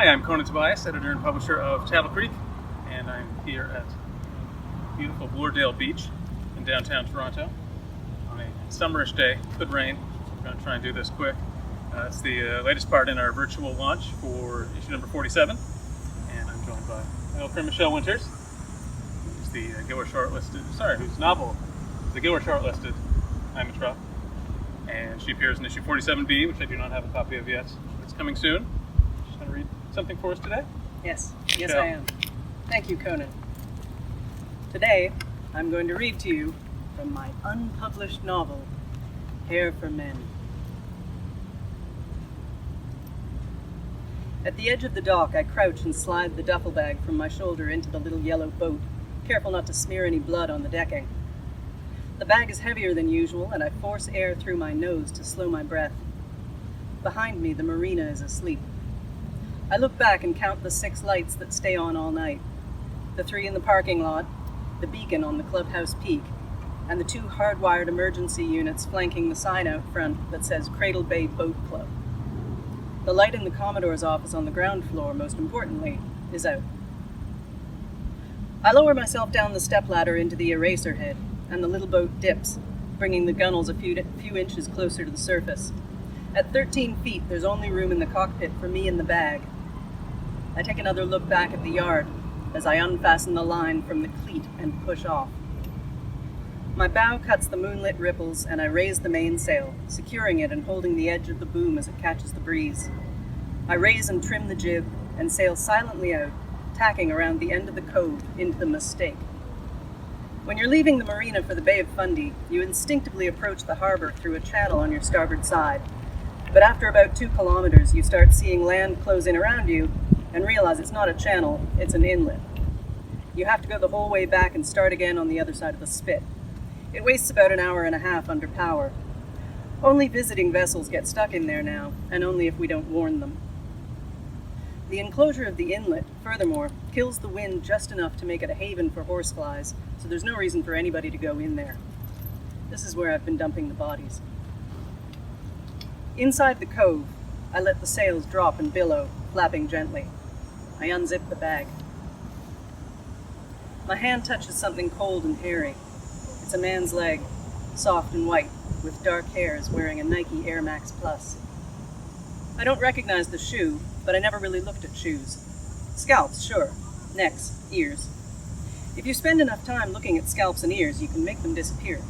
Hi, I'm Conan Tobias, editor and publisher of Taddle Creek, and I'm here at beautiful Bloordale Beach in downtown Toronto on a summerish day. Could rain. We're going to try and do this quick. It's the latest part in our virtual launch for issue number 47, and I'm joined by my old friend Michelle Winters, who's the whose novel is the Gilwer shortlisted I'm a Truck, and she appears in issue 47B, which I do not have a copy of yet. It's coming soon. She's going to read something for us today? Yes, Michelle. I am. Thank you, Conan. Today, I'm going to read to you from my unpublished novel, Hair for Men. At the edge of the dock, I crouch and slide the duffel bag from my shoulder into the little yellow boat, careful not to smear any blood on the decking. The bag is heavier than usual, and I force air through my nose to slow my breath. Behind me, the marina is asleep. I look back and count the 6 lights that stay on all night. The 3 in the parking lot, the beacon on the clubhouse peak, and the 2 hardwired emergency units flanking the sign out front that says Cradle Bay Boat Club. The light in the Commodore's office on the ground floor, most importantly, is out. I lower myself down the stepladder into the eraser head, and the little boat dips, bringing the gunnels a few inches closer to the surface. At 13 feet, there's only room in the cockpit for me and the bag. I take another look back at the yard as I unfasten the line from the cleat and push off. My bow cuts the moonlit ripples, and I raise the mainsail, securing it and holding the edge of the boom as it catches the breeze. I raise and trim the jib and sail silently out, tacking around the end of the cove into the Mistake. When you're leaving the marina for the Bay of Fundy, you instinctively approach the harbor through a channel on your starboard side. But after about 2 kilometers, you start seeing land close in around you and realize it's not a channel, it's an inlet. You have to go the whole way back and start again on the other side of the spit. It wastes about an hour and a half under power. Only visiting vessels get stuck in there now, and only if we don't warn them. The enclosure of the inlet, furthermore, kills the wind just enough to make it a haven for horseflies, so there's no reason for anybody to go in there. This is where I've been dumping the bodies. Inside the cove, I let the sails drop and billow, flapping gently. I unzip the bag. My hand touches something cold and hairy. It's a man's leg, soft and white, with dark hairs, wearing a Nike Air Max Plus. I don't recognize the shoe, but I never really looked at shoes. Scalps, sure. Necks, ears. If you spend enough time looking at scalps and ears, you can make them disappear.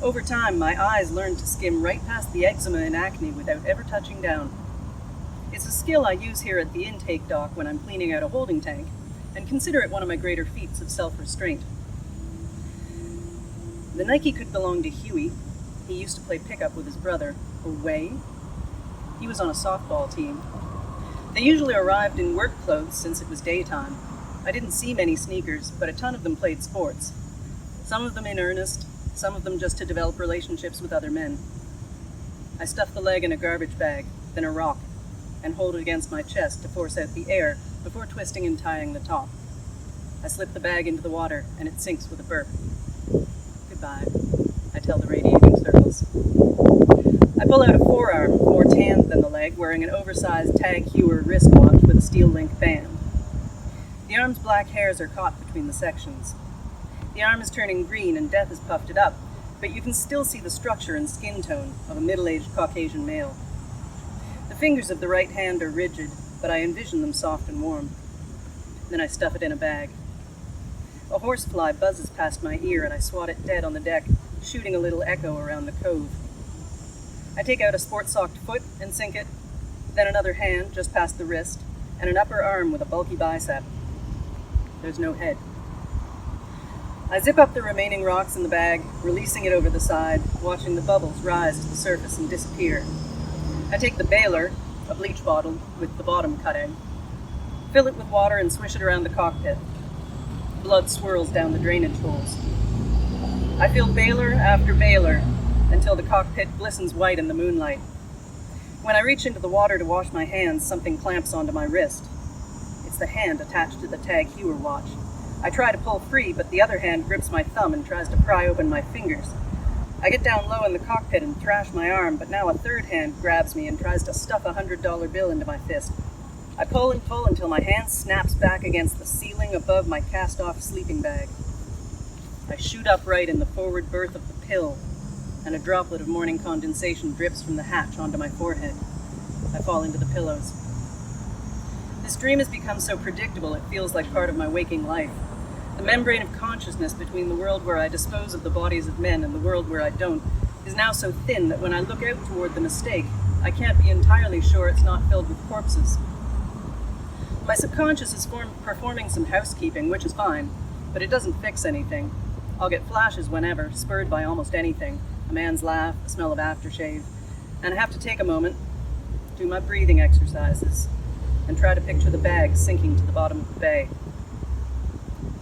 Over time, my eyes learned to skim right past the eczema and acne without ever touching down. It's a skill I use here at the intake dock when I'm cleaning out a holding tank, and consider it one of my greater feats of self-restraint. The Nike could belong to Huey. He used to play pickup with his brother. Away? He was on a softball team. They usually arrived in work clothes since it was daytime. I didn't see many sneakers, but a ton of them played sports. Some of them in earnest, some of them just to develop relationships with other men. I stuff the leg in a garbage bag, then a rock, and hold it against my chest to force out the air before twisting and tying the top. I slip the bag into the water, and it sinks with a burp. Goodbye, I tell the radiating circles. I pull out a forearm, more tanned than the leg, wearing an oversized Tag Heuer wristwatch with a steel link band. The arm's black hairs are caught between the sections. The arm is turning green and death has puffed it up, but you can still see the structure and skin tone of a middle-aged Caucasian male. The fingers of the right hand are rigid, but I envision them soft and warm. Then I stuff it in a bag. A horsefly buzzes past my ear and I swat it dead on the deck, shooting a little echo around the cove. I take out a sport-socked foot and sink it, then another hand just past the wrist, and an upper arm with a bulky bicep. There's no head. I zip up the remaining rocks in the bag, releasing it over the side, watching the bubbles rise to the surface and disappear. I take the bailer, a bleach bottle with the bottom cut in, fill it with water and swish it around the cockpit. Blood swirls down the drainage holes. I fill bailer after bailer until the cockpit glistens white in the moonlight. When I reach into the water to wash my hands, something clamps onto my wrist. It's the hand attached to the Tag Heuer watch. I try to pull free, but the other hand grips my thumb and tries to pry open my fingers. I get down low in the cockpit and thrash my arm, but now a third hand grabs me and tries to stuff a $100 bill into my fist. I pull and pull until my hand snaps back against the ceiling above my cast-off sleeping bag. I shoot upright in the forward berth of the pill, and a droplet of morning condensation drips from the hatch onto my forehead. I fall into the pillows. This dream has become so predictable it feels like part of my waking life. The membrane of consciousness between the world where I dispose of the bodies of men and the world where I don't is now so thin that when I look out toward the mistake, I can't be entirely sure it's not filled with corpses. My subconscious is performing some housekeeping, which is fine, but it doesn't fix anything. I'll get flashes whenever, spurred by almost anything. A man's laugh, the smell of aftershave, and I have to take a moment, do my breathing exercises, and try to picture the bag sinking to the bottom of the bay.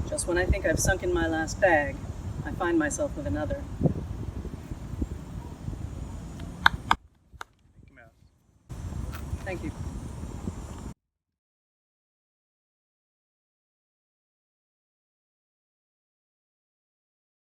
Just when I think I've sunk in my last bag, I find myself with another. Thank you.